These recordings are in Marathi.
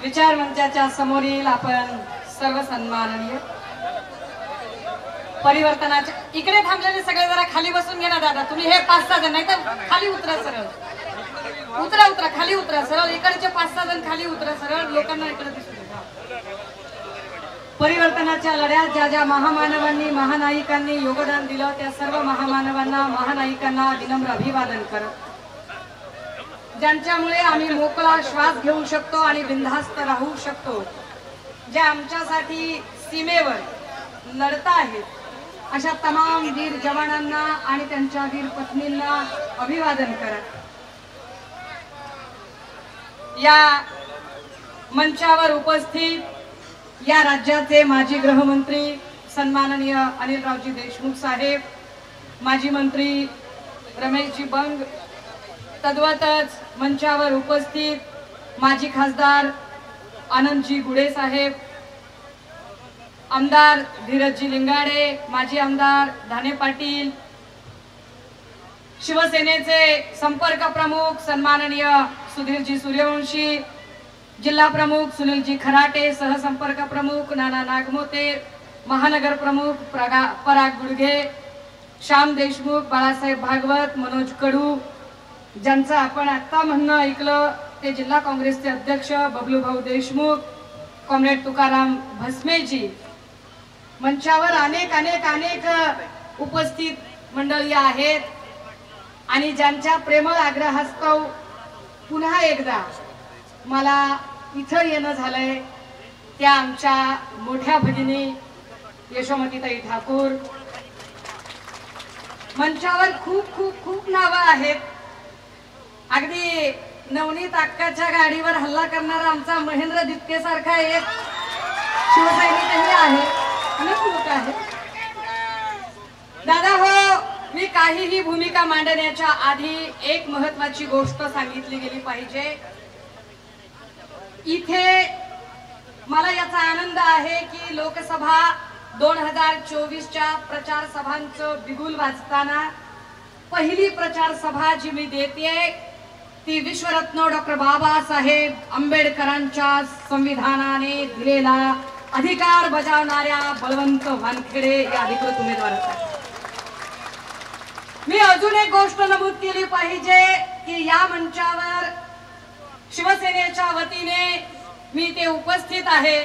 विचार मंचाच्या समोरील आपण सर्व सन्माननीय परिवर्तनाच्या इकडे थांबलेले सगळे जरा खाली बसून घे ना दादा. तुम्ही हे 5-6 जण नाही तर खाली उतरा, सरळ उतरा उतरा खाली उतरा, सरळ इकडचे 5-6 जण खाली उतरा, सरळ लोकांना इकडे दिसू द्या. परिवर्तनाच्या लढ्यात ज्या ज्या महामानवांनी महानायिकांनी योगदान दिलं त्या सर्व महामानवांना महानायिकांना विनम्र अभिवादन करत, ज्यांच्यामुळे आम्ही मोकळा श्वास घेऊ शकतो आणि बिनधास्त राहू शकतो, जे आमच्यासाठी सीमेवर लढता आहेत, अशा तमाम वीर जवानांना आणि त्यांच्या वीर पत्नींना अभिवादन करत, या मंचावर उपस्थित या राज्याचे माजी गृहमंत्री सन्माननीय अनिलरावजी देशमुख साहेब, माजी मंत्री रमेशजी बंग, तद्वतच मंचावर उपस्थित माजी खासदार आनंदजी गुडे साहेब, आमदार धीरजजी लिंगाडे, माजी आमदार धाने पाटील, शिवसेनेचे संपर्क प्रमुख सन्माननीय सुधीरजी सूर्यवंशी, जिल्हा प्रमुख सुनीलजी खराटे, सहसंपर्क प्रमुख नाना नागमोते, महानगर प्रमुख पराग गुडघे, श्याम देशमुख, बाळासाहेब भागवत, मनोज कडू, ज्यांचं आपण आता म्हणणं ऐकलं ते जिल्हा काँग्रेसचे अध्यक्ष बबलूभाऊ देशमुख, कॉम्रेड तुकाराम भस्मेजी, मंचावर अनेक अनेक अनेक उपस्थित मंडळी आहेत आणि ज्यांच्या प्रेमळ आग्रहास्तव पुन्हा एकदा मला इथं येणं झालंय त्या आमच्या मोठ्या भगिनी यशोमतीताई ठाकूर. मंचावर खूप खूप खूप नावं आहेत. अगदी नवनीत अक्काच्या गाडीवर हल्ला करणारा आमचा महेंद्र दित्के सारखा एक शिवसैनिकही आहे, अनेक लोक आहेत. दादा हो, मी काहीही भूमिका मांडण्याच्या आधी एक महत्वाची गोष्ट सांगितली गेली पाहिजे. इथे मला याचा आनंद आहे की लोकसभा 2024च्या प्रचार सभांचं बिगुल वाजताना पहिली प्रचार सभा जी मी देते ती विश्वरत्न डॉक्टर बाबासाहेब आंबेडकरांच्या संविधानाने दिलेला अधिकार बजावणाऱ्या बळवंत वानखेडे या अधिकृत उमेदवारासाठी. मी अजून एक गोष्ट नमूद केली पाहिजे की या मंचावर शिवसेनेच्या वतीने मी ते उपस्थित आहे,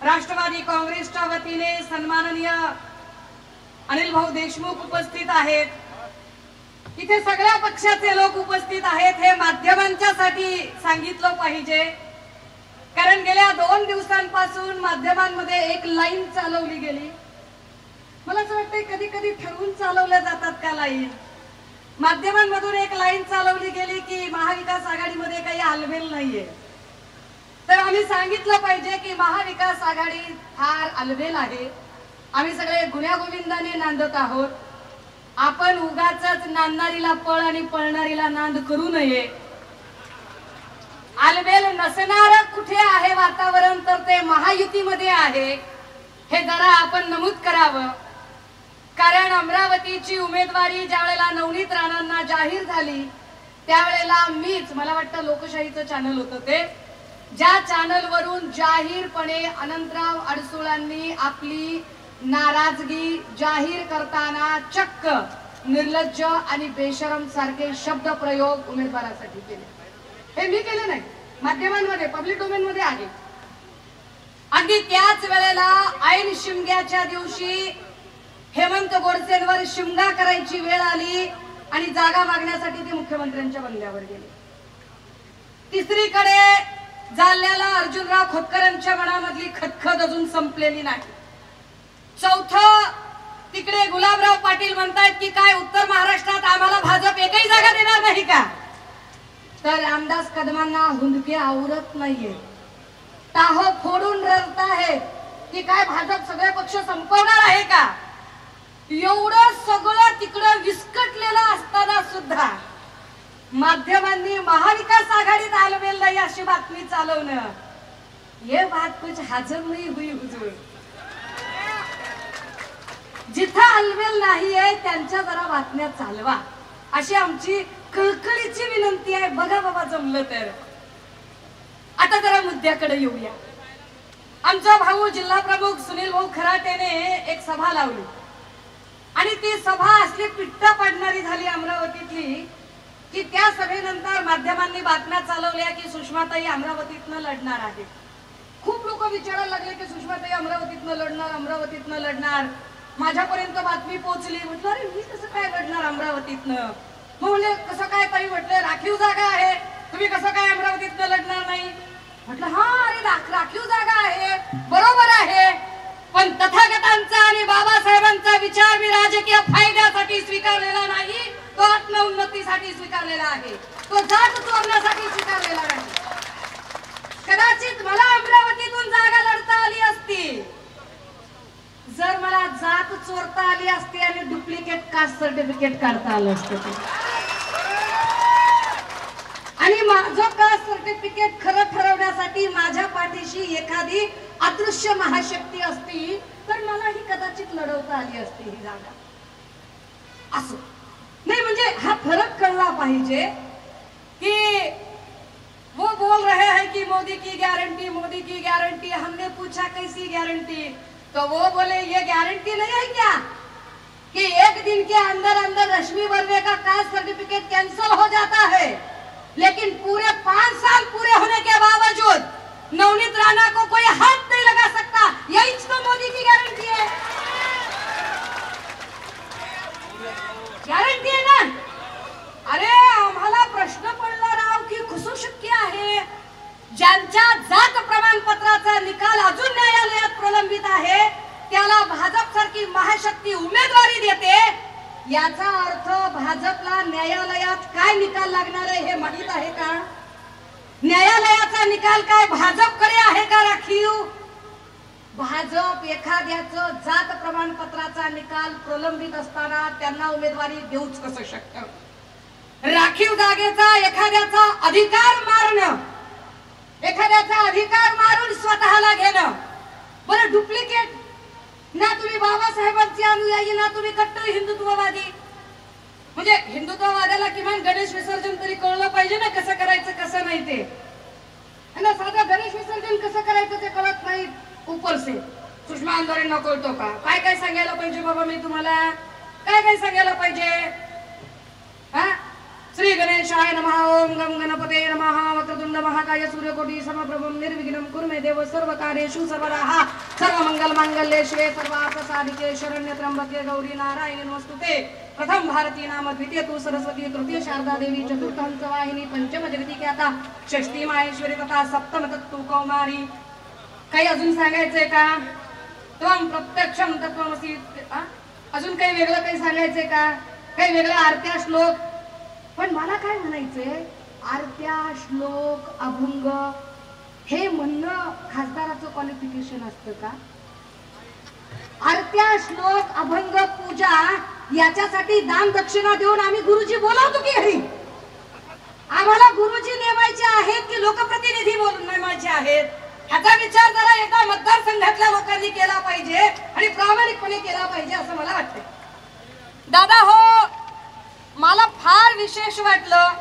राष्ट्रवादी काँग्रेसच्या वतीने सन्माननीय अनिल भाऊ देशमुख उपस्थित आहेत, इथे सगळ्या पक्षाचे लोक उपस्थित आहेत. हे माध्यमांच्यासाठी सांगितलं पाहिजे कारण गेल्या 2 दिवसांपासून माध्यमांमध्ये एक लाईन चालवली गेली. मला असं वाटतंय कधी कधी ठरवून चालवल्या जातात का लाईन. माध्यमांमधून एक लाईन चालवली गेली की महाविकास आघाडीमध्ये काही आलबेल नाहीये. तर आम्ही सांगितलं पाहिजे की महाविकास आघाडी फार आलबेल आहे. आम्ही सगळे गुण्यागोविंदाने नांदत आहोत. आपण उगाचच नांदणारीला पळ आणि पळणारीला नांद करू नये. आलबेल नसणार कुठे आहे वातावरण तर ते महायुतीमध्ये आहे, हे जरा आपण नमूद करावं. कारण अमरावतीची उमेदवारी ज्या वेळेला नवनीत राणांना जाहीर झाली त्यावेळेला मीच, मला वाटतं लोकशाहीचं चॅनल होतं ते, ज्या चॅनलवरून जाहीरपणे अनंतराव अडसुळांनी आपली नाराजगी जाहीर करताना चक्क निर्लज्ज आणि बेशरम सारखे शब्द प्रयोग उमेदवारासाठी केले. हे मी केले नाही, माध्यमांमध्ये पब्लिक डोमेन मध्ये आहे. अगदी त्याच वेळेला ऐन शिमग्याच्या दिवशी हेमंत गोडसेंवर शिमगा करायची वेळ आली आणि जागा मागण्यासाठी ते मुख्यमंत्र्यांच्या बंगल्यावर गेले. तिसरीकडे जालन्याला अर्जुनराव खोतकरांच्या मनामधली खदखद अजून संपलेली नाही. चौथं, तिकडे गुलाबराव पाटील म्हणतात की काय उत्तर महाराष्ट्रात आम्हाला भाजप एकही जागा देणार नाही का. तर रामदास कदमांना हुंदके आवरत नाहीये, टाहो फोडून रडत आहेत की काय भाजप सगळे पक्ष संपवणार आहे का. एवढं सगळं तिकडं विस्कटलेलं असताना सुद्धा माध्यमांनी महाविकास आघाडीत आलबेल नाही अशी बातमी चालवणं, ये बात कुछ हजम नहीं हुई हुजूर. जिथं आलबेल नाहीये त्यांच्या जरा बातम्या चालवा अशी आमची कळकळीची विनंती आहे. बघा बाबा जमलं तर. आता जरा मुद्द्याकडे येऊया. आमचा भाऊ जिल्हा प्रमुख सुनील भाऊ खराटेने एक सभा लावली आणि ती सभा असली पिट्ट पडणारी झाली अमरावतीतली की त्या सभेनंतर माध्यमांनी बातम्या चालवल्या की सुषमाताई अमरावतीतनं लढणार आहे. खूप लोक विचारायला लागले की सुषमाताई अमरावतीतनं लढणार. माझ्यापर्यंत बातमी पोहोचली. म्हटलं अरे मी कसं काय लढणार अमरावतीतनं. मग म्हणजे कसं काय ताई म्हटलं राखीव जागा आहे, तुम्ही कसं काय अमरावतीतनं लढणार नाही. म्हटलं हा अरे राखीव जागा आहे बरोबर आहे, पण तथागतांचा आणि बाबासाहेबांचा विचार मी राजकीय फायद्यासाठी स्वीकारलेला नाही, तो आत्मउन्नतीसाठी स्वीकारलेला आहे, तो जात चोरण्यासाठी स्वीकारलेला नाही. कदाचित मला अमरावतीतून जागा लढता आली असती जर मला जात चोरता आली असती आणि डुप्लिकेट कास्ट सर्टिफिकेट काढता आलं असतं. आणि माझं कास्ट सर्टिफिकेट खरं ठरवण्यासाठी माझ्या पाठीशी एखादी अदृश्य महाशक्ती असती तर मला ही कदाचित लढवता आली असती ही जागा. असो नाही म्हणजे हा फरक कळला पाहिजे की वो बोल रहे हैं कि मोदी की गारंटी. हमने पूछा कैसी गारंटी, तो वो बोले ये गारंटी नहीं है क्या कि एक दिन के अंदर अंदर रश्मि वर्मे का कास्ट सर्टिफिकेट कैंसिल हो जाता है, लेकिन पूरे 5 साल पूरे होने के बावजूद नवनीत राणा को कोई हाथ नहीं लगा सकता. यही तो मोदी की गारंटी है. गारंटी आहे ना. अरे आम्हाला प्रश्न पडला राव की कसं शक्य आहे ज्यांच्या जात प्रमाणपत्राचा निकाल अजून न्यायालयात प्रलंबित आहे त्याला भाजप सारखी महाशक्ती उमेदवारी देते. याचा अर्थ भाजपला न्यायालयात काय निकाल लागणार आहे हे माहित आहे का. न्यायालयाचा निकाल काय भाजपकडे आहे का राखीव. भाजप एखाद्याचं जात प्रमाणपत्राचा निकाल प्रलंबित असताना त्यांना उमेदवारी देऊच कसं शक्य. राखीव जागेचा एखाद्याचा अधिकार मारून स्वतःला घेणं. बरं डुप्लिकेट ना तुम्ही बाबासाहेबांची अनुयायी ना तुम्ही कट्टर हिंदुत्ववादी. म्हणजे हिंदुत्ववाद्याला किमान गणेश विसर्जन तरी कळलं पाहिजे ना कसं करायचं कसं नाही ते. आणि साधं गणेश विसर्जन कसं करायचं ते कळत नाही. ऊपर से सुषमा आंदोलन कळतो का. काय काय सांगायला पाहिजे बाबा मी तुम्हाला काय काय सांगायला पाहिजे. हा श्री गणेशाय नमः. ओम गम गणपते नमः. वक्रतुंड महाकाय सूर्यकोटी समप्रभं निर्विघ्नं कुरु मे देव सर्वकार्येषु सर्वदा सर्वमंगल मांगल्ये शिवे सर्वार्थ साधिके शरण्य त्र्यंबके गौरी नारायणी नमोस्तुते. प्रथम भारती नाम द्वितीय तू सरस्वती तृतीय शारदा देवी चतुर्थ हंसवाहिनी पंचम जगती ख्याता षष्ठी माहेश्वरी तथा सप्तम तत्तु कौमारी. काही अजून सांगायचंय का. त्वं प्रत्यक्षम तत्त्वमसि. अजून काही वेगळं काही सांगायचंय का. काही वेगळा आरत्या श्लोक. पण मला काय म्हणायचंय आरत्या श्लोक अभंग हे म्हणणं खासदाराचं क्वालिफिकेशन असतं का. आरत्या श्लोक अभंग पूजा याच्यासाठी दान दक्षिणा देऊन आम्ही गुरुजी बोलावतो की घरी. आम्हाला गुरुजी नेमायचे आहेत की लोकप्रतिनिधी बोलून नेमायचे आहेत ह्याचा विचार जरा एका मतदारसंघातल्या लोकांनी केला पाहिजे आणि प्रामाणिकपणे केला पाहिजे असं मला वाटतं. दादा हो मला फार विशेष वाटलं.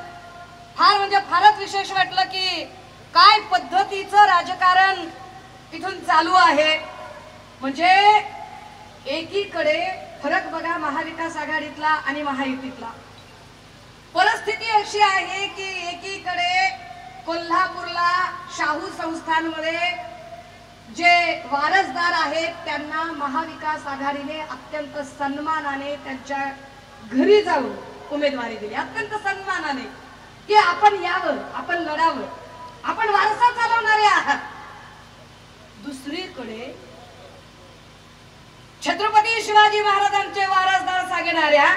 फार म्हणजे फारच विशेष वाटलं की काय पद्धतीचं राजकारण इथून चालू आहे. म्हणजे एकीकडे फरक बघा महाविकास आघाडीतला आणि महायुतीतला. परिस्थिती अशी आहे की एकीकडे कोल्हापूरला शाहू संस्थानमध्ये जे वारसदार आहेत त्यांना महाविकास आघाडीने अत्यंत सन्मानाने त्यांच्या घरी जाऊन उमेदवारी दिली. अत्यंत सन्मानाने की आपण यावं आपण लढावं आपण वारसा चालवणारे आहात. दुसरीकडे छत्रपती शिवाजी महाराजांचे वारसदार सांगणाऱ्या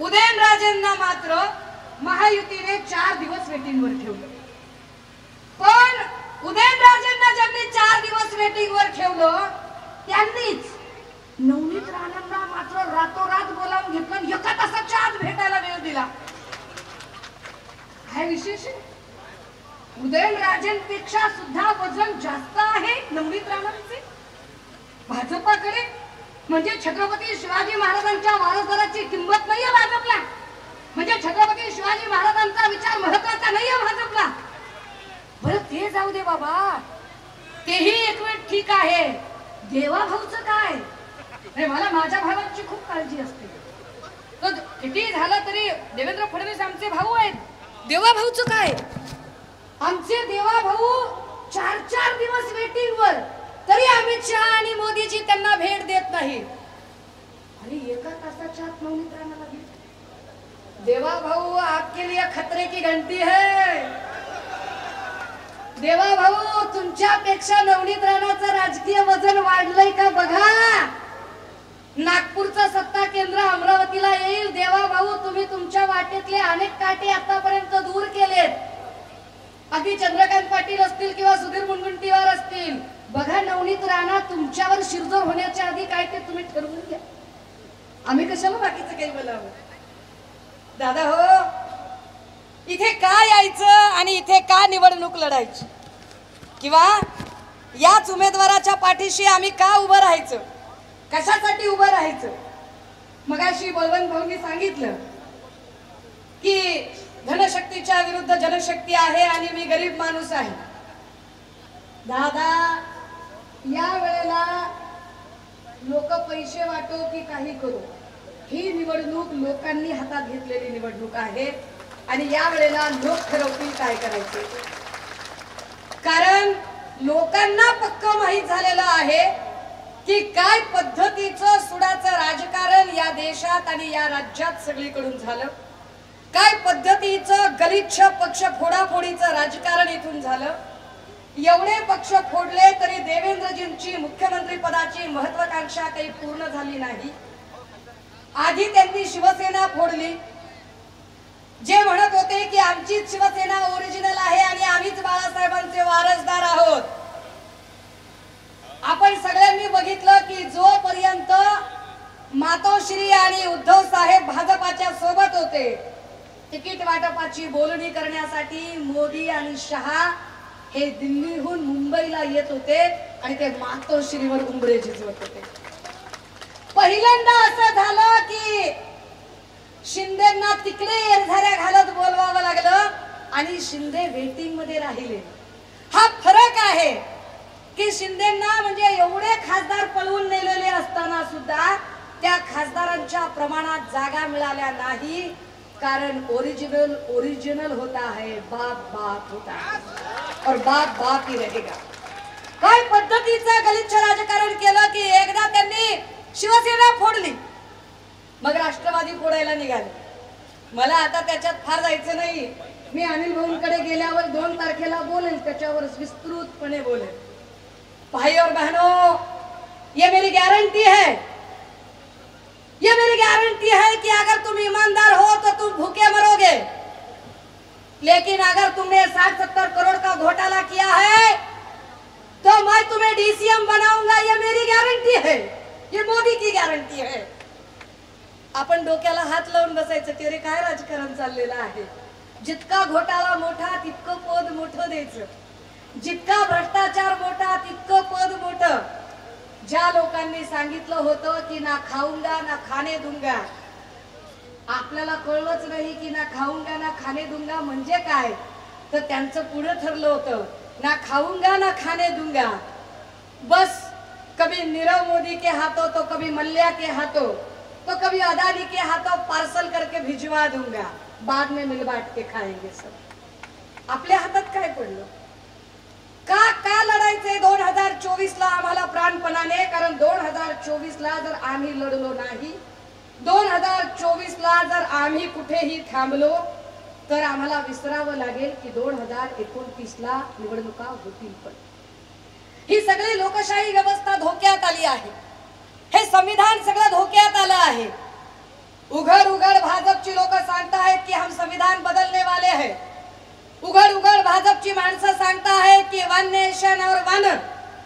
उदयनराजेंना मात्र महायुतीने 4 दिवस वेटिंगवर ठेवलं. पण उदयनराजेंना ज्यांनी 4 दिवस वेटिंगवर ठेवलं त्यांनीच नवनीत राणांना मात्र रातोरात बोलावून घेतलं. 1 तासाच्या आत भेटायला वेळ दिला. काय विशेष. उदयनराजेंपेक्षा सुद्धा वजन जास्त आहे नवनीत राणांचे भाजपाकडे. म्हणजे छत्रपती शिवाजी महाराजांच्या वारसदाराची किंमत नाहीये भाजपला. म्हणजे छत्रपती शिवाजी महाराजांचा विचार महत्वाचा नाहीये भाजपला. बरं ते जाऊ दे बाबा, तेही एक वेळ ठीक आहे. देवा भाऊचं काय? नाही, मला माझ्या भावाची खूप काळजी असते. तो किती झालं तरी देवेंद्र फडणवीस आमचे भाऊ आहेत. देवा भाऊचं काय? आमचे देवा भाऊ 4-4 दिवस वेटिंग वर, तरी अमित शहा आणि मोदीजी त्यांना भेट देत नाही. आणि 1 तासाच्या आत नवनीत राणाला भेट. देवा भाऊ आपके लिए खतरे की घंटी है. देवा भाऊ तुमच्यापेक्षा नवनीत राणाचं राजकीय वजन वाढलंय का बघा. नागपूरचं सत्ता केंद्र अमरावतीला येईल. देवा भाऊ तुम्ही तुमच्या वाटेतले अनेक काटे आतापर्यंत दूर केलेत. अगदी चंद्रकांत पाटील असतील किंवा सुधीर मुनगंटीवार असतील. बघा नवनीत राणा तुमच्यावर शिरजोर होण्याच्या आधी काय ते तुम्ही ठरवून घ्या. आम्ही कशाला बाकीचं काही बोलावं. दादा हो, इथे का यायचं आणि इथे का निवडणूक लढायची, किंवा याच उमेदवाराच्या पाठीशी आम्ही का उभं राहायचं, कशासाठी उभं राहायचं. मगाशी बळवंत भाऊंनी सांगितलं की धनशक्तीच्या विरुद्ध जनशक्ती आहे आणि मी गरीब माणूस आहे. दादा या वेळेला लोक पैसे वाटो की काही करो, ही निवडणूक लोकांनी हातात घेतलेली निवडणूक आहे. आणि या वेळेला लोक ठरवतील काय करायचे. कारण लोकांना पक्क माहित झालेलं आहे की काय पद्धतीचं सुडाचं राजकारण या देशात आणि या राज्यात सगळीकडून झालं. काय पद्धतीचं गलिच्छ पक्ष फोडाफोडीचं राजकारण इथून झालं. एवढे पक्ष फोडले तरी देवेंद्रजींची मुख्यमंत्री पदाची महत्वाकांक्षा काही पूर्ण झाली नाही. आधी त्यांनी शिवसेना फोडली. जे म्हणत होते की आमचीच शिवसेना ओरिजिनल आहे आणि आम्हीच बाळासाहेबांचे वारसदार आहोत. आपण सगळ्यांनी बघितलं की जोपर्यंत मातोश्री आणि उद्धव साहेब भाजपाच्या सोबत होते, तिकीट वाटपाची बोलणी करण्यासाठी मोदी आणि शहा हे दिल्लीहून मुंबईला येत होते आणि ते मातोश्रीवर उंबरे झिजवत होते. पहिल्यांदा असं झालं की शिंदेंना तिकडे एरझाऱ्या घालत बोलवावं लागलं आणि शिंदे वेटिंग मध्ये राहिले. हा फरक आहे की शिंदेंना म्हणजे एवढे खासदार पळवून नेलेले असताना सुद्धा त्या खासदारांच्या प्रमाणात जागा मिळाल्या नाही. कारण ओरिजिनल होता है, बाप बाप होता है और बाप बाप ही रहेगा. काय पद्धतीचं गलिच्छ राजकारण केलं की एकदा त्यांनी शिवसेना फोडली, मग राष्ट्रवादी फोडायला निघाले. मला आता त्याच्यात फार जायचं नाही. मी अनिल भाऊंकडे गेल्यावर 2 तारखेला बोलेल, त्याच्यावर विस्तृतपणे बोलेल. भाई और बहनों, ये मेरी गारंटी है, ये मेरी गारंटी है कि अगर तुम ईमानदार हो तो तुम भूखे मरोगे. लेकिन अगर तुमने 60-70 करोड़ का घोटाला किया है तो मैं तुम्हें डीसीएम बनाऊंगा. ये मेरी गारंटी है, ये मोदी की गारंटी है. आपण डोक्याला हात लावून बसायचं की अरे काय राजकारण चाललेलं आहे. जितका घोटाळा मोठा तितकं पद मोठं द्यायचं, जितका भ्रष्टाचार मोठा तितकं पद मोठं. ज्या लोकांनी सांगितलं होतं की ना खाऊंगा ना खाणे दूंगा, आपल्याला कळलंच नाही की ना खाऊंगा ना खाणे दूंगा म्हणजे काय. तर त्यांचं पुढे ठरलं होतं ना खाऊंगा ना खाणे दूंगा. बस कभी नीरव मोदी के हाथों तो कभी मल्ल्या के हाथों तो कभी अदानी के हाथों पार्सल करके भिजवा दूंगा, बाद में मिल बांट के खाएंगे सब. आपल्या हातात काय पडलं. का लढायचंय 2024 ला आम्हाला प्राणपणाने. कारण 2024 ला जर आम्ही लढलो नाही, 2024 ला जर आम्ही कुठेही थांबलो तर आम्हाला विसरावं लागेल की 2029 ला निवडणुका होतील. पण ही सगळी लोकशाही व्यवस्था धोक्यात आली आहे. हे संविधान सगळं धोक्यात आलं आहे. उघड उघड भाजपची लोक सांगतायत की हम संविधान बदलने वाले हैं. उघड उघड भाजपची माणसं सांगतायत की 1 नेशन और 1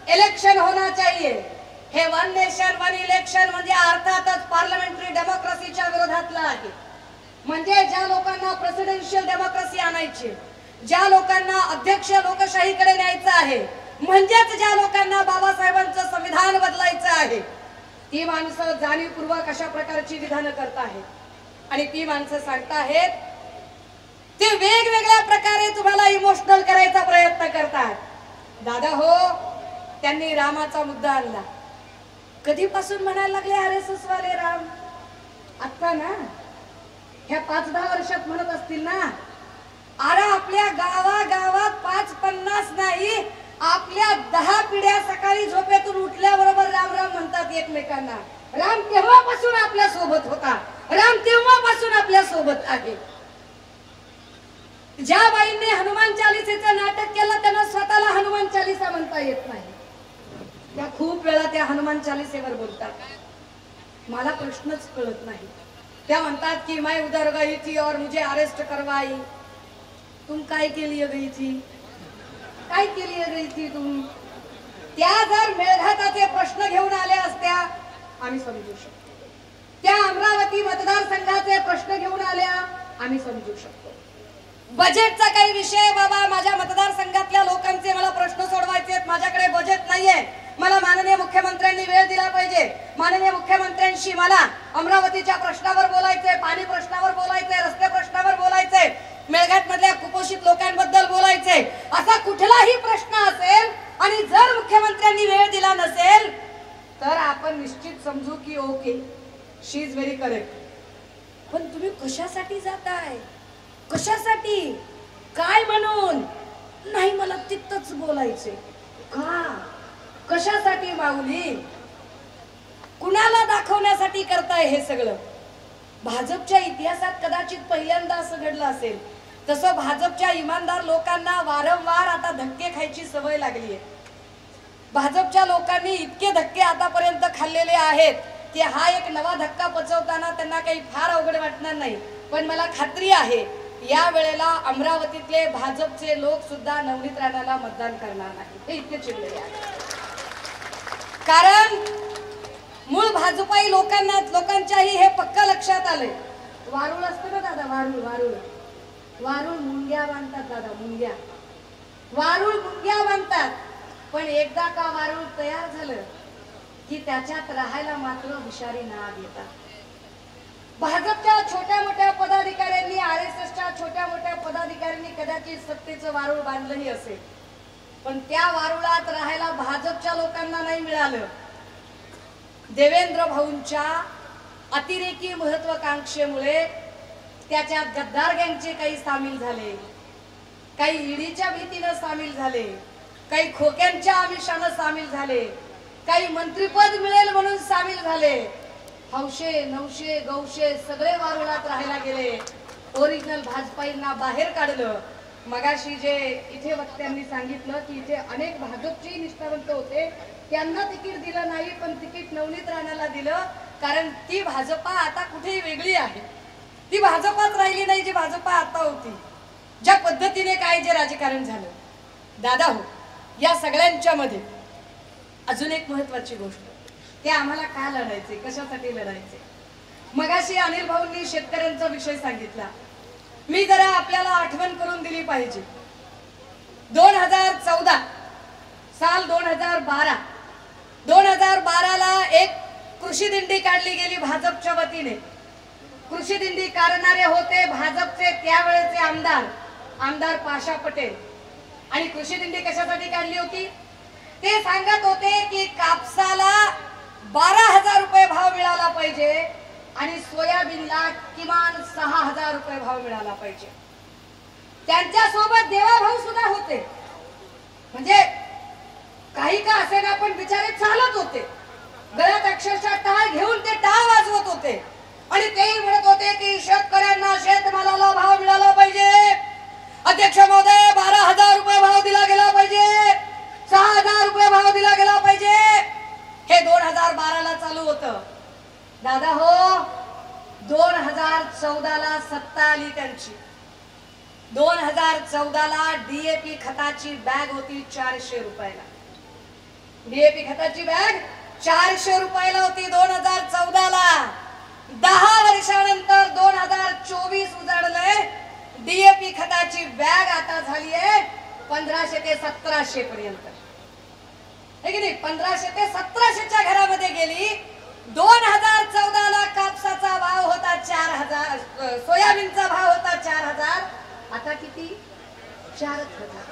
इलेक्शन होना चाहिए. हे 1 नेशन 1 इलेक्शन म्हणजे अर्थातच पार्लमेंटरी डेमोक्रेसीच्या विरोधातलं आहे. म्हणजे ज्या लोकांना प्रेसिडेन्शियल डेमोक्रेसी आणायची, ज्या लोकांना अध्यक्ष लोकशाहीकडे न्यायचं आहे, म्हणजेच ज्या लोकांना बाबासाहेबांचं संविधान बदलायचं आहे, ती माणसं जाणीवपूर्वक अशा प्रकारची विधानं करत आहेत. आणि ती माणसं सांगताहेत ते वेगवेगळ्या प्रकारे तुम्हाला इमोशनल करायचा प्रयत्न करतात. दादा हो, त्यांनी रामाचा मुद्दा आणला. कधीपासून म्हणायला लागले आरएसएस वाले राम? आता ना, ह्या 5-10 वर्षात म्हणत असतील ना. अरे आपल्या गावागावात 5-50 नाही, आपल्या 10 पिढ्या सकाळी झोपेतून उठल्याबरोबर राम राम म्हणतात एकमेकांना. राम तेव्हापासून आपल्या सोबत होता, राम तेव्हापासून आपल्या सोबत आहे. ज्या बाईंनी हनुमान चालीसेचं नाटक केलं त्यांना स्वतःला हनुमान चालीसा म्हणता येत नाही. त्या खूप वेळा त्या हनुमान चालीसेवर बोलतात. मला प्रश्नच कळत नाही. त्या म्हणतात की मैं उधर गई थी और मुझे अरेस्ट करवाई. तुम काय केली गई थी? काय केली गई थी तुम? त्या जर मेळघाटाचे प्रश्न घेऊन आल्या असत्या आम्ही समजू शकतो. त्या अमरावती मतदारसंघाचे प्रश्न घेऊन आल्या आम्ही समजू शकतो. बजेटचा काही विषय, बाबा माझ्या मतदारसंघातल्या लोकांचे मला प्रश्न सोडवायचे आहेत, माझ्याकडे बजेट नाहीये, मला माननीय मुख्यमंत्र्यांनी वेळ दिला पाहिजे, माननीय मुख्यमंत्र्यांशी मला अमरावतीच्या प्रश्नावर बोलायचंय, पाणी प्रश्नावर बोलायचंय, रस्ते प्रश्नावर बोलायचंय, मेळघाट मधल्या कुपोषित लोकांबद्दल बोलायचंय, असा कुठलाही प्रश्न असेल आणि जर मुख्यमंत्र्यांनी वेळ दिला नसेल तर आपण निश्चित समजू की okay, she is very correct. पण तुम्ही कशासाठी जाताय? कशासाठी? काय म्हणून? नाही मला तिथंच बोलायचे. का? कशासाठी माऊली? कुणाला दाखवण्यासाठी करताय हे सगळं? भाजपच्या इतिहासात कदाचित पहिल्यांदा असं घडलं असेल. तसं भाजपच्या इमानदार लोकांना वारंवार आता धक्के खायची सवय लागली आहे. भाजपच्या लोकांनी इतके धक्के आतापर्यंत खाल्लेले आहेत की हा एक नवा धक्का पचवताना त्यांना काही फार अवघड वाटणार नाही. पण मला खात्री आहे या वेळेला अमरावतीतले भाजपचे लोक सुद्धा नवनीत राणाला मतदान करणार नाही. हे इतके चिडलेले आहेत. कारण मूळ भाजपाई लोकांच्याही हे पक्का लक्षात आलंय. वारुळ असतं ना दादा, वारुळ वारुळ वारुळ मुंग्या बांधतात दादा, मुंग्या. वारुळ मुंग्या बांधतात. पण एकदा का वारुळ तयार झालं की त्याच्यात राहायला मात्र हुशारी नाद येतात. भाजपच्या छोट्या मोठ्या पदाधिकाऱ्यांनी, आरएसएसच्या छोट्या मोठ्या पदाधिकाऱ्यांनी कदाचित सत्तेचं वारुळ बांधलंही असेल, पण त्या वारुळात राहायला भाजपच्या लोकांना नाही मिळालं. देवेंद्र भाऊंच्या अतिरेकी महत्वाकांक्षेमुळे त्याच्यात गद्दार गँगचे काही सामील झाले, काही ईडीच्या भीतीनं सामील झाले, काही खोक्यांच्या आमिषानं सामील झाले, काही मंत्रिपद मिळेल म्हणून सामील झाले. हौशे नवशे गौशे सगळे वारुळात राहायला गेले. ओरिजिनल भाजपाईंना बाहेर काढलं. मगाशी जे इथे वक्त्यांनी सांगितलं की इथे अनेक भाजपचे निष्ठावंत होते, त्यांना तिकीट दिलं नाही पण तिकीट नवनीत राणाला दिलं. कारण ती भाजपा आता कुठेही वेगळी आहे. ती भाजपात राहिली नाही जी भाजपा आता होती. ज्या पद्धतीने काय जे राजकारण झालं. दादा हो, या सगळ्यांच्या मध्ये अजून एक महत्वाची गोष्ट, ते आम्हाला का लढायचे, कशासाठी लढायचे. मगाशी अनिल भाऊंनी शेतकऱ्यांचा विषय सांगितला. मी जरा आपल्याला आठवण करून दिली पाहिजे. 2014 साल 2012ला एक कृषी दिंडी काढली गेली भाजपच्या वतीने. कृषी दिंडी काढणारे होते भाजपचे त्यावेळेचे आमदार पाशा पटेल. आणि कृषी दिंडी कशासाठी काढली होती ते सांगत होते की कापसाला 12,000 रुपये भाव मिळाला पाहिजे आणि सोयाबीनला किमान 6,000 रुपये भाव मिळाला पाहिजे. त्यांच्या सोबत देवाभाऊ सुद्धा होते. म्हणजे काही का असेना पण बिचारे चालत होते. गळ्यात अक्षरशः टाळ घेऊन ते टाळ वाजवत होते आणि तेही म्हणत होते की शेतकऱ्यांना शेतमालाला भाव मिळाला पाहिजे. अध्यक्ष महोदय 12,000 रुपये भाव दिला गेला पाहिजे, 6,000 रुपये भाव दिला गेला पाहिजे. हे 2012ला चालू होतं. दादा हो, 2014ला सत्ता आली त्यांची. 2014ला डीएपी खताची बॅग होती 400 रुपयाला. डीएपी खताची बॅग 400 रुपयाला होती 2014ला. 10 वर्षानंतर 2024 उजाडलंय. डीएपी खताची बॅग आता झाली आहे 1500 ते 1700 पर्यंत. हे की नाही, 1500 ते 1700च्या घरामध्ये गेली. 2014ला कापसाचा भाव होता 4,000, सोयाबीनचा भाव होता 4,000 आता किती? 4,000.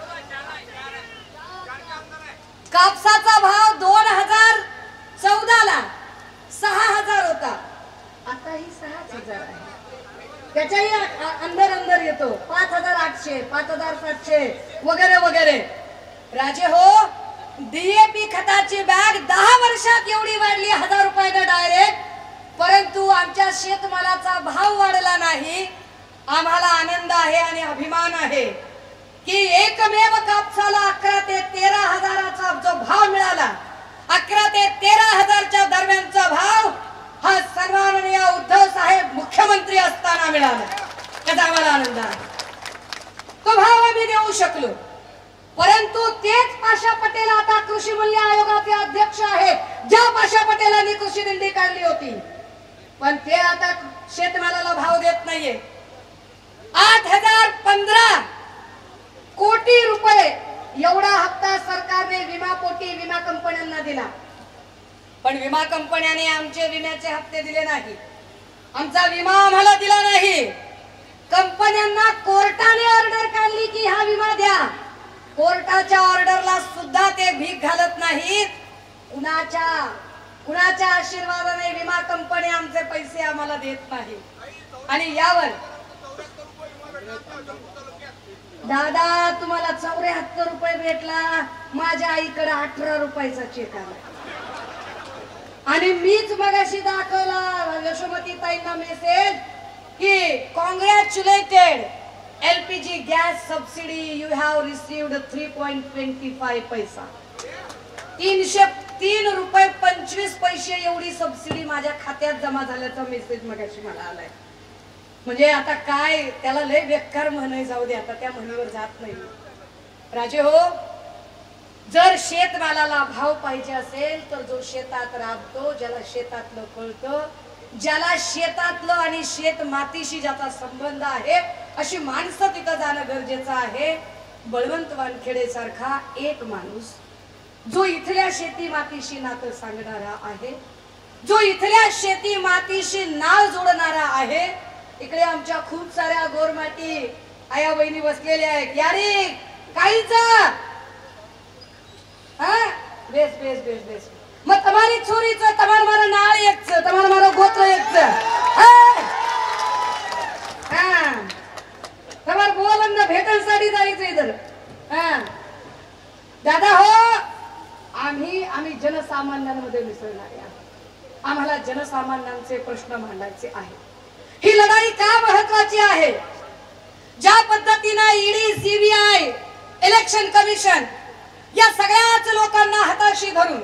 कापसाचा भाव 2014 ला 6,000 होता, आता ही 6,000 आहे. त्याच्याही अंदर येतो 5,800, 5,700 वगैरे वगैरे. राजे हो, DAP खताची बॅग 10 वर्षात एवढी वाढली 1,000 रुपयाने डायरेक्ट, परंतु आमच्या शेतमालाचा भाव वाढला नाही. आम्हाला आनंद आहे आणि अभिमान आहे की एकमेव कापसाला 11 ते 13,000चा जो भाव मिळाला, 11 ते 13,000च्या दरम्यानचा भाव हा सन्माननीय उद्धव साहेब मुख्यमंत्री असताना मिळाला. त्याचा आम्हाला आनंद आहे. तो भाव आम्ही देऊ शकलो. परंतु तेच पाशा पटेल आता कृषी मूल्य आयोगाचे अध्यक्ष आहेत, ज्या पाशा पटेलांनी कृषी दिंडी काढली होती, पण ते आता शेतमालाला भाव देत नाहीये. 8,015 कोटी रुपये एवढा हप्ता सरकारने विमापोटी विमा कंपन्यांना दिला, पण विमा कंपन्याने आमचे विम्याचे हप्ते दिले नाही. आमचा विमा आम्हाला दिला नाही. कंपन्यांना कोर्टाने ऑर्डर काढली की हा विमा द्या, कोर्टाच्या ऑर्डरला सुद्धा ते भीक घालत नाहीत. कुणाच्या आशीर्वादाने विमा कंपनी आमचे पैसे आम्हाला देत नाही. आणि यावर दादा तुम्हाला 74 रुपये भेटला, माझ्या आईकडे 18 रुपयाचा चेक आला. आणि मीच मगाशी दाखवला यशोमती ताईंना मेसेज की कॉंग्रॅच्युलेटेड LPG gas subsidy you have received 3.25 पैसा. 303 रुपये 25 पैसे एवढी सबसिडी माझ्या खात्यात जमा झाल्याचा मेसेज मगाशी मला आलाय. म्हणजे आता काय त्याला लय बेकार म्हणाय जाऊ दे, आता त्या म्हणीवर जात नाही. राजे हो, जर शेतमालाला भाव पाहिजे असेल तर जो शेतात राबतो, ज्याला शेतातलं कळतं, ज्याला शेतातलं आणि शेत मातीशी ज्याचा संबंध आहे, अशी माणसं तिथं जाणं गरजेचं आहे. बळवंत वानखेडे सारखा एक माणूस जो इथल्या शेती मातीशी नातं सांगणारा आहे, जो इथल्या शेती मातीशी नाळ जोडणारा आहे. इकडे आमच्या खूप साऱ्या गोरमाटी आया बहिणी बसलेल्या आहेत. यारे काहीच बेस बेस बेस बेस मग तुम्हारी छोरीचं तुम्हाला मारा नाळ एकच, तुम्हाला मारा गोत्र एकच. तुम्हाला बोलणं भेटण्यासाठी जायचं इधर. दादा हो, आम्ही जनसामान्यांमध्ये मिसळणारे आहोत. आम्हाला जनसामान्यांचे प्रश्न मांडायचे आहेत. ही लढाई का महत्वाची आहे? ज्या पद्धतीने ईडी, CBI, इलेक्शन कमिशन या सगळ्याच लोकांना हाताशी धरून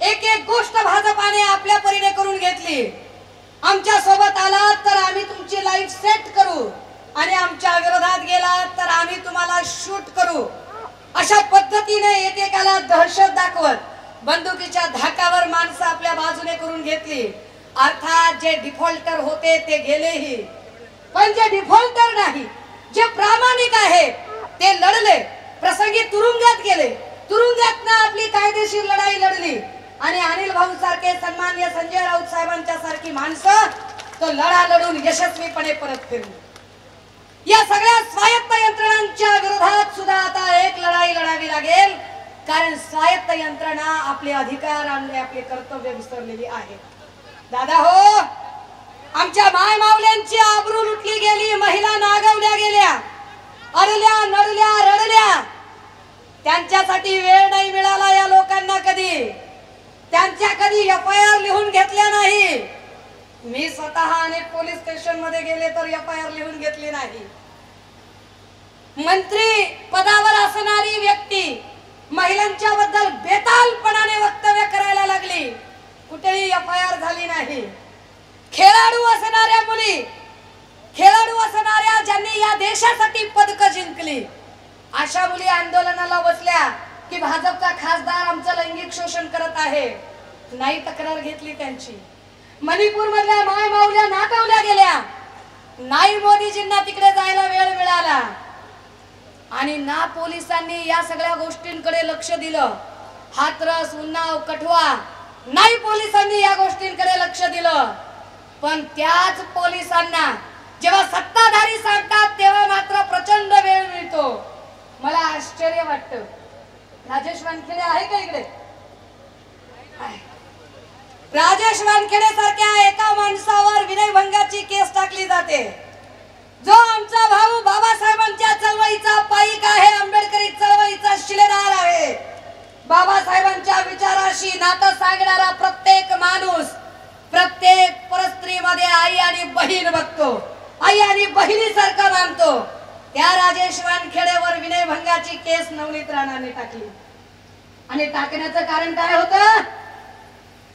एक एक गोष्ट भाजपाने आपल्या परीने करून घेतली. आमच्या सोबत आलात तर आम्ही तुमची लाईफ सेट करू आणि आमच्या विरोधात गेलात तर आम्ही तुम्हाला शूट करू, अशा पद्धतीने एकेकाला दहशत दाखवत बंदुकीच्या धाकावर माणसं आपल्या बाजूने करून घेतली. अर्थात जे डिफॉल्टर होते ते गेलेही, पण जे डिफॉल्टर नाही, जे प्रामाणिक आहे ते लढले, प्रसंगी तुरुंगात गेले, तुरुंगातनं आपली कायदेशीर लढाई लढली आणि अनिल भाऊ सारखे सन्माननीय संजय राऊत साहेबांच्या सारखी माणसं तो लढा लढून यशस्वीपणे परत फिरली. या सगळ्या स्वायत्त यंत्रणांच्या विरोधात सुद्धा आता एक लढाई लढावी लागेल, कारण स्वायत्त यंत्रणा आपले अधिकार आणि आपले कर्तव्य विसरलेली आहे. दादा हो, आमच्या माय मावल्यांची आबरू लुटली गेली, महिला नागवल्या गेल्या, अडल्या नडल्या रडल्या. त्यांच्यासाठी वेळ नाही मिळाला या लोकांना कधी. त्यांच्या कधी FIR लिहून घेतल्या नाही. मी स्वतः अनेक पोलीस स्टेशन मध्ये गेले तर FIR लिहून घेतली नाही. मंत्री पदावर असणारी व्यक्ती महिलांच्या बद्दल बेतालपणाने वक्तव्य करायला लागली, कुठेही FIR झाली नाही. खेळाडू असणाऱ्या मुली, खेळाडू असणाऱ्या ज्यांनी या देशासाठी पदक जिंकली, अशा मुली आंदोलनाला बसल्या की भाजपचा खासदार आमचं लैंगिक शोषण करत आहे. नाही तक्रार घेतली त्यांची. मणिपूर मधल्या माय माऊल्या नाटवल्या गेल्या, नाही मोदीजींना तिकडे जायला वेळ मिळाला आणि ना पोलिसांनी या सगळ्या गोष्टींकडे लक्ष दिलं. हाथरस, उन्नाव, कठवा, नाही पोलिसांनी या गोष्टींकडे लक्ष दिलं. पण त्याच पोलिसांना जेव्हा सत्ताधारी सांगतात तेव्हा मात्र प्रचंड वेळ मिळतो. मला आश्चर्य वाटतं. राजेश वानखेडे आहे का इकडे? राजेश वानखेडे सारख्या एका माणसावर विनयभंगाची केस टाकली जाते, जो आमचा भाऊ बाबासाहेबांच्या चळवळीचा पाईक आहे, आंबेडकरी चळवळीचा शिलेदार आहे. बाबासाहेबांच्या विचाराशी नातं सांगणारा प्रत्येक माणूस प्रत्येक परस्त्रीमध्ये आई आणि बहीण बघतो, आई आणि बहिणीसारखं मानतो. त्या राजेश वानखेडेवर विनयभंगाची केस नवनीत राणाने टाकली. आणि टाकण्याचं कारण काय होतं?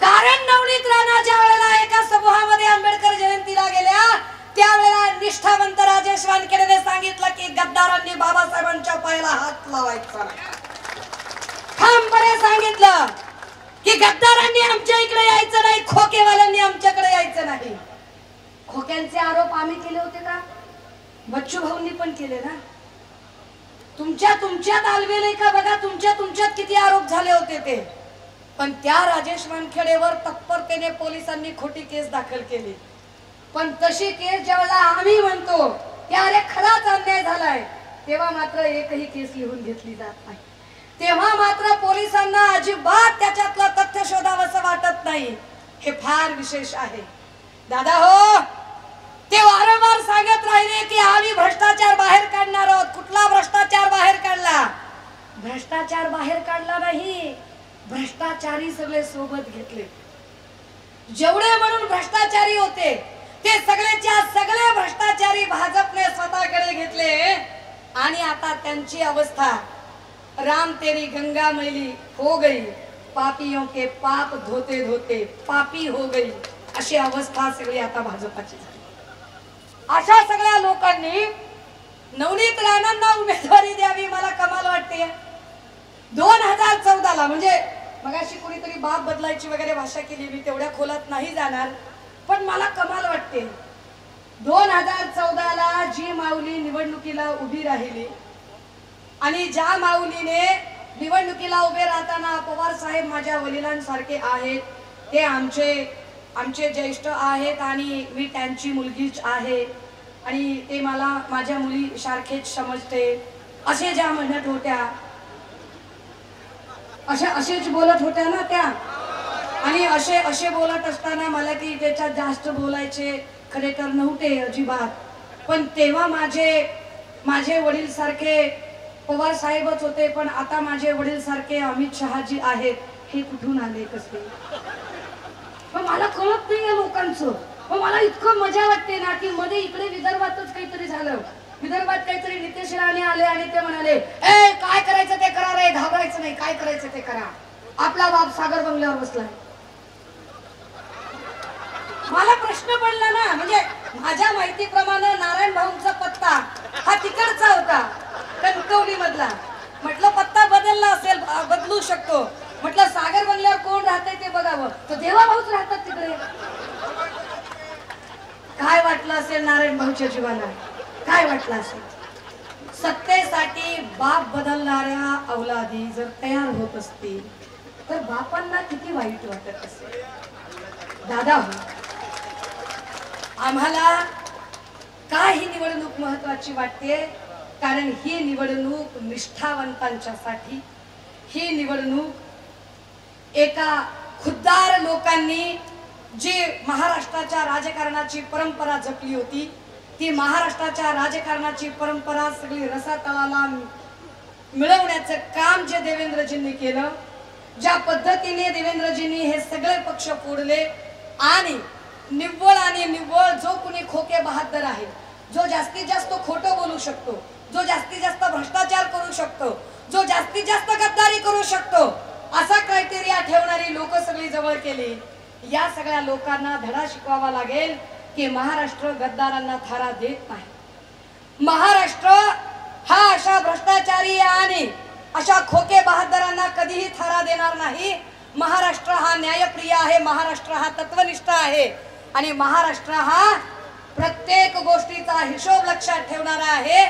कारण नवनीत राणा ज्या वेळेला एका समूहामध्ये आंबेडकर जयंतीला गेल्या त्यावेळेला निष्ठावंत राजेश वानखेडेने सांगितलं की गद्दारांनी बाबासाहेबांच्या पायाला हात लावायचा नाही. ठामपणे सांगितलं की गद्दारांनी आमच्या इकडे यायचं नाही, खोकेवाल्यांनी आमच्याकडे यायचं नाही. खोक्यांचे आरोप आम्ही केले होते का? बच्चू भाऊंनी पण केले ना. तुमच्यात आलवेले का बघा, तुमच्यात किती आरोप झाले होते ते. पण त्या राजेश वानखेडेवर तत्परतेने पोलिसांनी खोटी केस दाखल केली. पण तशी केस ज्यावेळेला आम्ही म्हणतो की अरे खराच अन्याय झालाय, तेव्हा मात्र एकही केस लिहून घेतली जात नाही. तेव्हा मात्र पोलिसांना अजिबात त्याच्यातलं तथ्य शोधावंसं वाटत नाही. हे फार विशेष आहे. दादा हो, ते वारंवार सांगत राहिले की आम्ही भ्रष्टाचार बाहेर काढणार आहोत. कुठला भ्रष्टाचार बाहेर काढला? भ्रष्टाचार बाहेर काढला नाही, भ्रष्टाचारी सगळे सोबत घेतले. जेवढे म्हणून भ्रष्टाचारी होते ते सगळेच्या सगळे भ्रष्टाचारी भाजपने स्वतःकडे घेतले. आणि आता त्यांची अवस्था राम तेरी गंगा मैली हो गई, पापियों के पाप धोते धोते पापी हो गई, अशी अवस्था सगळी आता भाजपाची झाली. अशा सगळ्या लोकांनी नवनीत राणांना उमेदवारी द्यावी. मला कमाल वाटते. 2014 ला म्हणजे मगाशी कुणीतरी बाप बदलायची वगैरे भाषा केली, मी तेवढ्या खोलात नाही जाणार, पण मला कमाल वाटते. 2014 ला जी माऊली निवडणुकीला उभी राहिली आणि ज्या माऊलीने निवडणुकीला उभे राहताना पवार साहेब माझ्या वडिलांसारखे आहेत, ते आमचे ज्येष्ठ आहेत आणि मी त्यांची मुलगीच आहे आणि ते मला माझ्या मुली सारखेच समजते, असे ज्या म्हणत होत्या, असेच बोलत होत्या ना त्या. आणि असे बोलत असताना मला की त्याच्यात जास्त बोलायचे खरे तर नव्हते अजिबात. पण तेव्हा माझे वडील सारखे पवार साहेबच होते, पण आता माझे वडील सारखे अमित शहाजी आहेत. हे कुठून आले कसे? पण मला कळत नाही या लोकांचं. पण मला इतकं मजा वाटते ना की मध्ये इकडे विदर्भातच काहीतरी झालं. विदर्भात काहीतरी नितेश राणे आले आणि ते म्हणाले, ए काय करायचं ते करा रे, घाबरायचं नाही, काय करायचं ते करा. आपला बाप सागर बंगल्यावर बसलाय. मला प्रश्न पडला ना, म्हणजे माझ्या माहितीप्रमाणे नारायण भाऊंचा पत्ता हा तिकडचा होता, कणकवली मधला. म्हटलं पत्ता बदलला असेल, बदलू शकतो. म्हटलं सागर बंगल्यावर कोण राहतंय ते बघावं, तर देवा भाऊच राहतात तिकडे. काय वाटलं असेल नारायण भाऊच्या जीवाला, काय वाटलं असेल? सत्तेसाठी बाप बदलणाऱ्या अवलादी जर तयार होत असतील तर बापांना किती वाईट वाटत असेल. दादा हो, आम्हाला काय ही निवडणूक महत्वाची वाटते? कारण ही निवडणूक निष्ठावंतांच्यासाठी, ही निवडणूक एका खुद्दार लोकांनी जी महाराष्ट्राच्या राजकारणाची परंपरा जपली होती, ती महाराष्ट्राच्या राजकारणाची परंपरा सगळी रसातळाला मिळवण्याचं काम जे देवेंद्रजींनी केलं, ज्या पद्धतीने देवेंद्रजींनी हे सगळे पक्ष फोडले आणि निव्वळ जो कुणी खोके बहादर आहे, जो जास्तीत जास्त खोटं बोलू शकतो, जो जास्तीत जास्त भ्रष्टाचार करू शकतो, जो जास्तीत जास्त गद्दारी करू शकतो, असा क्रायटेरिया ठेवणारी लोक सगळी जवळ केली. या सगळ्या लोकांना धडा शिकवावा लागेल की महाराष्ट्र गद्दारांना थारा देत नाही. महाराष्ट्र हा अशा भ्रष्टाचारी आणि अशा खोके बहादरांना कधीही थारा देणार नाही. महाराष्ट्र हा न्यायप्रिय आहे, महाराष्ट्र हा तत्वनिष्ठ आहे आणि महाराष्ट्र हा प्रत्येक गोष्टीचा हिशोब लक्षात ठेवणारा आहे.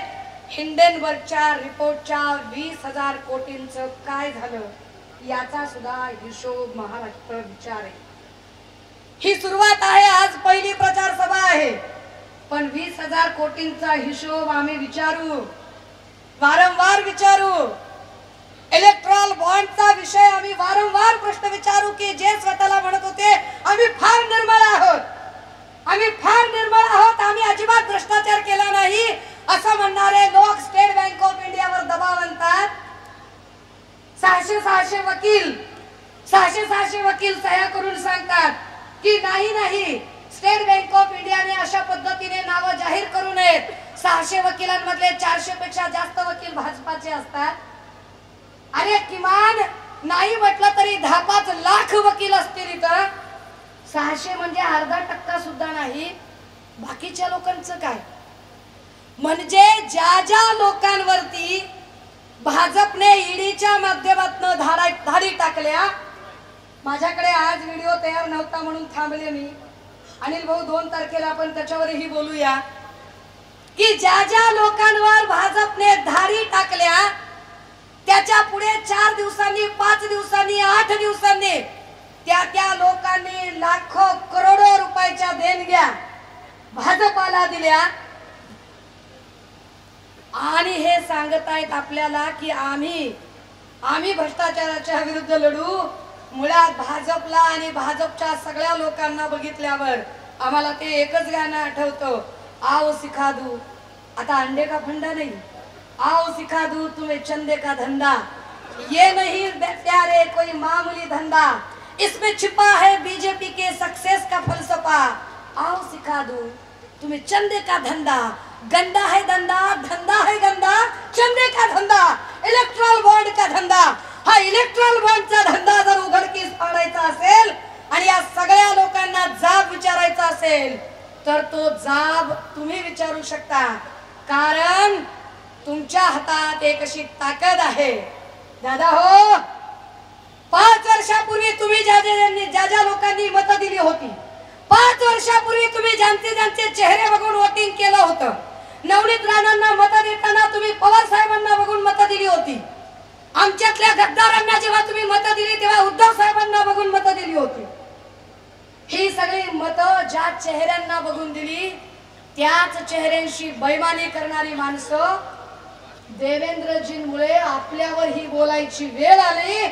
हिंडेनबर्गच्या रिपोर्टच्या 20,000 कोटींचं काय झालं याचा सुद्धा हिशोब महाराष्ट्र विचारेल. ही सुरुवात आहे, आज पहिली प्रचार सभा आहे, पण 20,000 कोटींचा हिशोब आम्ही विचारू, वारंवार विचारू. इलेक्ट्रॉल बॉन्डचा विषय आम्ही वारंवार प्रश्न विचारू की जे स्वतःला म्हणत होते आम्ही फार निर्मळ आहोत, आम्ही फार निर्मळ आहोत, आम्ही अजिबात भ्रष्टाचार केला नाही असं म्हणणारे लोक स्टेट बँक ऑफ इंडियावर दबाव आणतात. 600 वकील सह्या करून सांगतात की नाही, स्टेट बँक ऑफ इंडियाने अशा पद्धतीने नावं जाहीर करू नयेत. 600 वकिलांमधले 400 पेक्षा जास्त वकील भाजपाचे असतात. अरे किमान नाही म्हटलं तरी 10-5 लाख वकील असतील इथं. 600 म्हणजे अर्धा टक्का सुद्धा नाही. बाकीच्या लोकांचं काय? म्हणजे ज्या लोकांवरती भाजपने ईडीच्या माध्यमातून धाडी टाकल्या. माझ्याकडे आज व्हिडिओ तयार नव्हता म्हणून थांबले मी. अनिल भाऊ 2 तारखेला आपण त्याच्यावरही बोलूया की ज्या लोकांवर भाजपने धाडी टाकल्या त्याच्या पुढे 4 दिवसांनी, 5 दिवसांनी, 8 दिवसांनी त्या लोकांनी लाखो करोडो रुपयाच्या देणग्या भाजपाला दिल्या आणि हे सांगतायत आपल्याला की आम्ही भ्रष्टाचाराच्या विरुद्ध लढू. मुळात भाजपला आणि भाजपच्या सगळ्या लोकांना बघितल्यावर आम्हाला ते एकच गाणं आठवतं, आओ सिखा दूं. आता अंडे का फंडा नहीं, आओ सिखा दूं तुम्हें चंदे का धंधा. ये नहीं प्यारे कोई मामूली धंधा, इसमें छिपा है बीजेपी के सक्सेस का फलसफा. आओ सिखा दूं तुम्हें चंदे का धंधा, गंदा है धंधा, धंधा है गंदा, चंदे का धंदा, इलेक्ट्रॉल बॉन्ड का धंदा. हा इलेक्ट्रॉल बॉन्डचा धंदा जर उघडकीस पाडायचा असेल आणि या सगळ्या लोकांना जाब विचारायचा असेल तर तो जाब तुम्ही विचारू शकता, कारण तुमच्या हातात एक अशी ताकद आहे. दादा हो, 5 वर्षापूर्वी तुम्ही ज्या लोकांनी मतं दिली होती, 5 वर्षापूर्वी तुम्ही ज्यांचे चेहरे बघून वोटिंग केलं होतं, नवनीत राणांना मतं देताना तुम्ही पवार साहेबांना बघून मतं दिली होती. आमच्यातल्या गद्दारांना जेव्हा तुम्ही मतं दिली तेव्हा उद्धव साहेबांना बघून मतं दिली होती. ही सगळी मतं ज्या चेहऱ्यांना बघून दिली त्याच चेहऱ्यांशी बैमानी करणारी माणसं देवेंद्रजींमुळे आपल्यावर ही बोलायची वेळ आली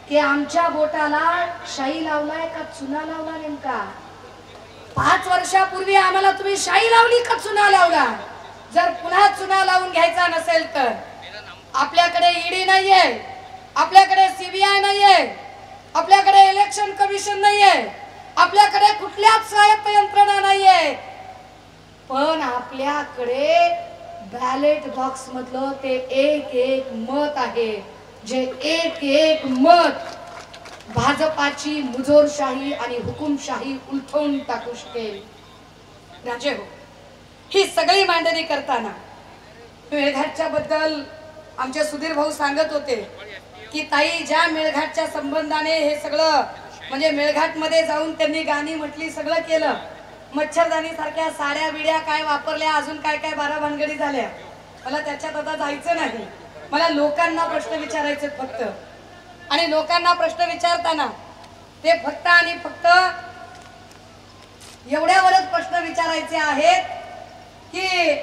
की आमच्या बोटाला शाई लावलाय का चुना लावला नेमका. 5 वर्षापूर्वी आम्हाला तुम्ही शाई लावली का चुना लावला. जर पुन्हा चुना लावून घ्यायचा नसेल तर आपल्याकडे ईडी नाहीये, आपल्याकडे सीबीआय नाहीये, आपल्याकडे इलेक्शन कमिशन नाहीये, आपल्याकडे कुठल्याच स्वायत्त यंत्रणा नाहीये, पण आपल्याकडे बॅलेट बॉक्स मधलं ते एक मत आहे, जे एक मत भाजपाची मुजोरशाही आणि हुकुमशाही उलथवून टाकू शकेल. राजे हो, ही सगळी मांडणी करताना मेळघाटच्या बद्दल आमचे सुधीर भाऊ सांगत होते की ताई ज्या मेळघाटच्या संबंधाने हे सगळं म्हणजे मेळघाट मध्ये जाऊन त्यांनी गाणी म्हटली, सगळं केलं, मच्छरदानी सारख्या साड्या बिड्या काय वापरल्या, अजून काय काय 12 भानगडी झाल्या. मला त्याच्यात आता जायचं नाही. मला लोकांना प्रश्न विचारायचे फक्त, आणि लोकांना प्रश्न विचारताना ते फक्त आणि फक्त एवढ्यावरच प्रश्न विचारायचे आहेत की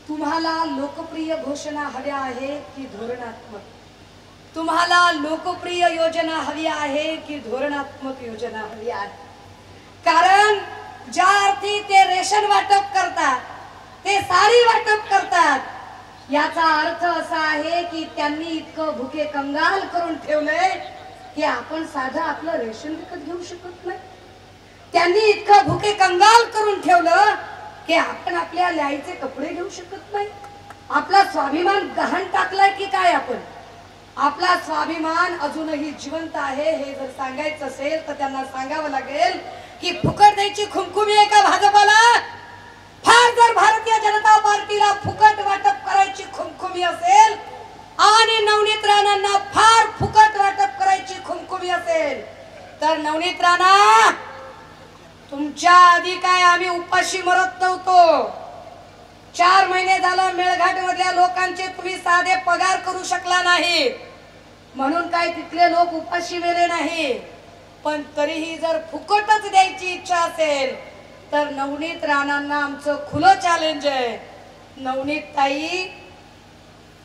तुम्हाला लोकप्रिय घोषणा हव्या आहेत की धोरणात्मक, तुम्हाला लोकप्रिय योजना हवी आहे की धोरणात्मक योजना हवी आहे. कारण ज्या अर्थी ते रेशन वाटप करतात, ते साडी वाटप करतात, याचा अर्थ असा आहे की त्यांनी इतकं भुके कंगाल करून ठेवलंय की आपण साधं आपलं रेशन विकत घेऊ शकत नाही. त्यांनी इतकं भुके कंगाल करून ठेवलं की आपण आपल्या ल्यायचे कपडे घेऊ शकत नाही. आपला स्वाभिमान गहाण टाकलाय की काय आपण? आपला स्वाभिमान अजूनही जिवंत आहे हे जर सांगायचं असेल तर त्यांना सांगावं लागेल की फुकट द्यायची खुमखुमी आहे का भाजपाला? फार जर भारतीय जनता पार्टीला फुकट वाटप करायची खुमखुमी असेल आणि नवनीत राणांना फार फुकट वाटप करायची खुमखुमी असेल तर नवनीत राणा, तुमच्या आधी काय आम्ही उपाशी मरत नव्हतो. 4 महिने झालं मेळघाट मधल्या लोकांचे तुम्ही साधे पगार करू शकला नाही म्हणून काय तिथले लोक उपाशी मेले नाही. पण तरीही जर फुकटच द्यायची इच्छा असेल तर नवनीत राणांना आमचं खुलं चॅलेंज आहे. नवनीत ताई,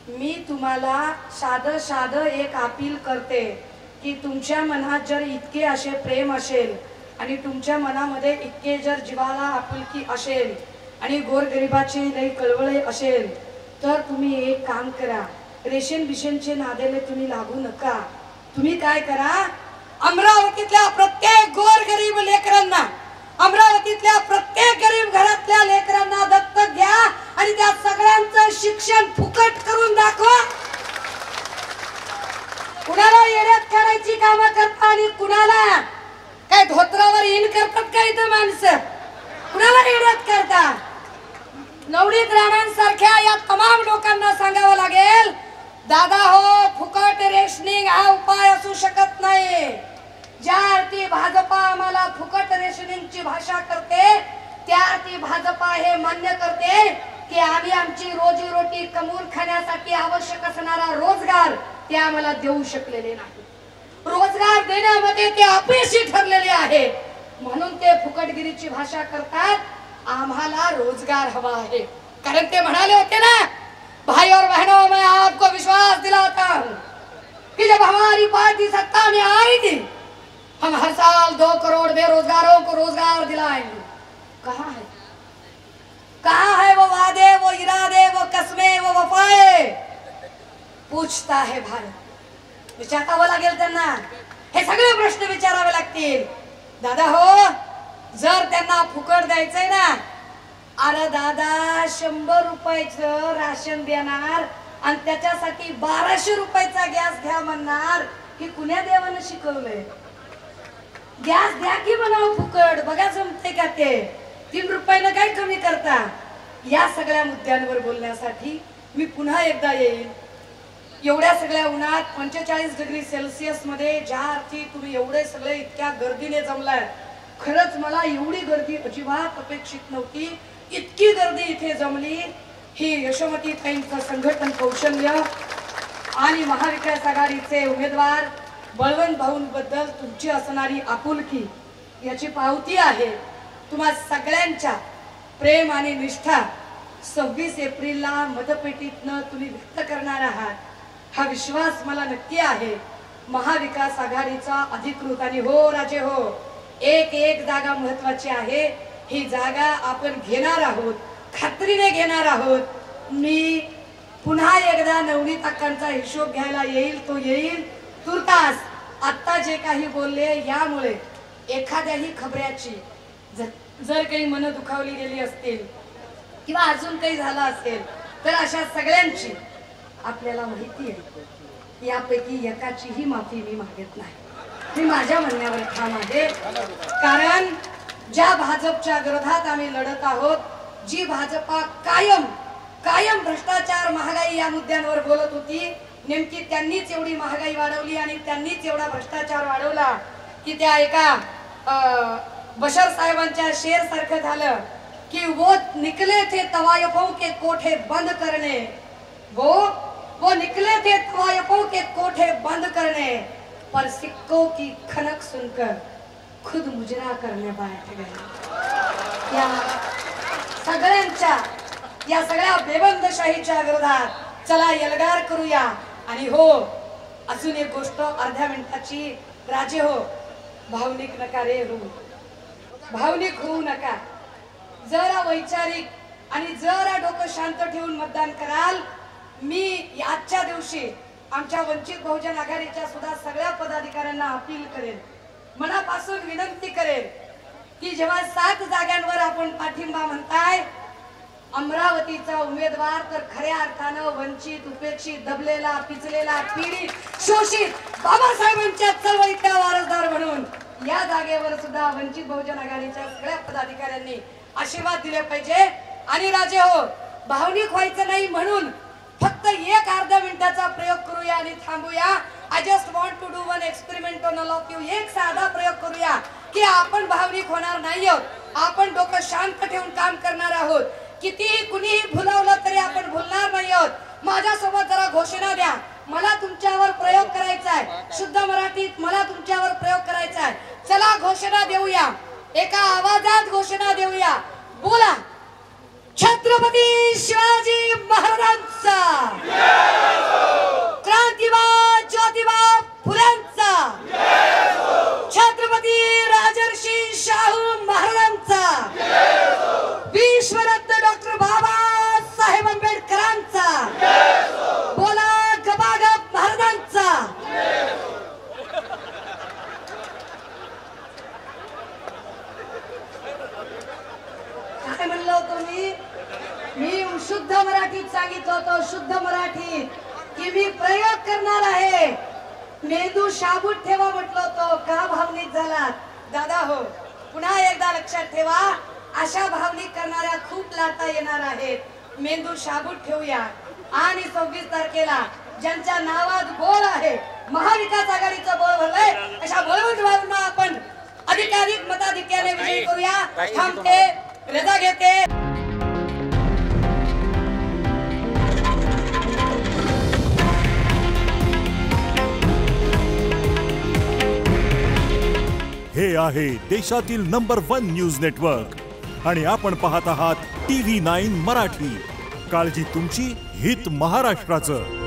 मी तुम्हाला साधं एक अपील करते की तुमच्या मनात जर इतके असे प्रेम असेल आणि तुमच्या मनामध्ये इतके जर जीवाला आपुलकी असेल आणि गोरगरिबाची लई कळवळे असेल तर तुम्ही एक काम करा, रेशन बिशनचे नादेले तुम्ही लागू नका. तुम्ही काय करा, अमरावतीतल्या प्रत्येक गोरगरीब लेकरांना, अमरावतीतल्या प्रत्येक गरीब घरातल्या लेकरांना दत्तक घ्या आणि त्या सगळ्यांचं शिक्षण फुकट करून दाखवा. कुणाला येड्यात करायची कामं करता आणि कुणाला काय धोत्रावर इन करतात का इथं माणसं, कुणाला येड्यात करता. नवनीत राणांसारख्या या तमाम लोकांना सांगावं लागेल, दादा हो, फुकट रेशनिंग हा उपाय असू शकत नाही. ज्या अर्थी भाजपा आम्हाला फुकट रेशनिंगची भाषा करते त्या अर्थी भाजपा हे मान्य करते की आम्ही आमची रोजी रोटी कमवून खाण्यासाठी आवश्यक असणारा रोजगार ते आम्हाला देऊ शकलेले नाही. रोजगार देण्यामध्ये ते अपयशी ठरलेले आहे म्हणून ते फुकटगिरीची भाषा करतात. आम्हाला रोजगार हवा आहे, कारण ते म्हणाले होते ना, भाई और बहनों, मैं आपको विश्वास दिलाता हूं कि जब हमारी पार्टी सत्ता में आ रही थी हम हर साल 2 करोड़ बेरोजगारों को रोजगार दिलाएंगे. कहाँ है वो वादे, वो इरादे, वो कस्में, वो वफाए? पूछता है भारत. विचारावं लागेल त्यांना, हे सगळे प्रश्न विचारावे लागतील. दादा हो, जर त्यांना फुकट द्यायचंय ना, अरे दादा 100 रुपयाचं राशन देणार आणि त्याच्यासाठी 1200 रुपयाचा गॅस घ्या म्हणणार, की कुण्या देवानं शिकवलंय? गॅस द्या की म्हणावं फुकट, बघा जमते का ते. 3 रुपयानं काय कमी करता. या सगळ्या मुद्द्यांवर बोलण्यासाठी मी पुन्हा एकदा येईल. एवढ्या सगळ्या उन्हात 45 डिग्री सेल्सिअस मध्ये ज्या अर्थी तुम्ही एवढे सगळे इतक्या गर्दीने जमलाय, खरंच मला एवढी गर्दी अजिबात अपेक्षित नव्हती. इतकी गर्दी इथे जमली, ही यशोमती ताईंचं संघटन कौशल्य आणि महाविकास आघाडीचे उमेदवार बळवंत भाऊंबद्दल तुमची असणारी आपुलकी याची पावती आहे. तुम्हा सगळ्यांच्या प्रेम आणि निष्ठा 26 एप्रिलला मतपेटीतनं तुम्ही व्यक्त करणार आहात हा विश्वास मला नक्की आहे. महाविकास आघाडीचा अधिकृत आणि हो राजे हो, एक जागा महत्वाची आहे. ही जागा आपण घेणार आहोत, खात्रीने घेणार आहोत. मी पुन्हा एकदा नवनीत अक्कांचा हिशोब घ्यायला येईल, तो येईल. तुर्तास आता जे काही बोलले यामुळे एखाद्याही खबऱ्याची जर काही मन दुखावली गेली असतील किंवा अजून काही झालं असेल तर अशा सगळ्यांची आपल्याला माहिती आहे. यापैकी एकाचीही माफी मी मागत नाही. मी माझ्या म्हणण्यावर ठाम आहे, कारण ज्या भाजपच्या विरोधात आम्ही लढत आहोत, जी भाजपा कायम भ्रष्टाचार, महागाई या मुद्द्यांवर बोलत होती, नेमकी त्यांनीच एवढी महागाई वाढवली आणि त्यांनीच एवढा भ्रष्टाचार वाढवला की त्या एका बशर साहेबांच्या शेर सारखं झालं कि वो निकले थे तवायफों के कोठे बंद करने, वो निकले थे तवायफों के कोठे बंद करने, पर सिक्कों की खनक सुनकर खुद मुजरा करने बैठ गए. या सगळ्या बेबंदशाहीच्या विरोधात चला एल्गार करूया. आणि हो, अजून एक गोष्ट अर्ध्या मिनिटाची, राजे हो, भावनिक नका रे हो, भावनिक होऊ नका. जरा वैचारिक आणि जरा डोकं शांत ठेवून मतदान कराल. मी आजच्या दिवशी आमच्या वंचित बहुजन आघाडीच्या सुद्धा सगळ्या पदाधिकाऱ्यांना अपील करेन, मनापासून विनंती करेन की जेव्हा 7 जागांवर आपण पाठिंबा म्हणताय, अमरावतीचा उमेदवार तर खऱ्या अर्थानं वंचित, उपेक्षित, दबलेला, पिचलेला, पीडित, शोषित, बाबासाहेबांच्या चळवळीतला वारसदार म्हणून या जागेवर सुद्धा वंचित बहुजन आघाडीच्या सगळ्या पदाधिकाऱ्यांनी आशीर्वाद दिले पाहिजे. आणि राजे हो, भावनिक व्हायचं नाही म्हणून फक्त एक अर्ध्या मिनिटाचा प्रयोग करूया आणि थांबूया. I just want to do one experiment on all of you. एक साधा प्रयोग करूया की आपण भावनिक होणार नाही आहोत, आपण डोकं शांत ठेवून काम करणार आहोत. कितीही कुणीही भुलवलं तरी आपण भुलणार नाही आहोत. माझ्यासोबत जरा घोषणा द्या, मला तुमच्यावर प्रयोग करायचा आहे. शुद्ध मराठीत मला तुमच्यावर प्रयोग करायचा आहे. चला घोषणा देऊया. एका आवाजात घोषणा देऊया, बोला छत्रपती शिवाजी महाराजांचा, क्रांतिमान ज्योतिबा फुल्यांचा, छत्रपती राजर्षी शाहू महाराजांचा, विश्वरत्न डॉक्टर बाबासाहेब आंबेडकरांचा, बोला गबागब महाराजांचा। काय म्हणलं होतं मी शुद्ध मराठीत सांगितलं होतं, शुद्ध मराठी की मी प्रयोग करणार आहे। मेंदू शाबूत ठेवा म्हटलं होतं, का भावनिक झालात दादा? हो, पुन्हा एकदा लक्षात ठेवा, अशा भावनिक करणाऱ्या खूप लाटा येणार आहेत। मेंदू शाबूत ठेवूया आणि 26 तारखेला ज्यांच्या नावात बोल आहे, महाविकास आघाडीचं बोल भरलंय, अशा बळवंत भाऊंना आपण अधिकाधिक मताधिक्याने विजयी करूया। थांबते, रजा घेते। हे आहे देशातील नंबर 1 न्यूज नेटवर्क आणि आपण पाहत आहात TV9 मराठी। काळजी तुमची, हित महाराष्ट्राचं।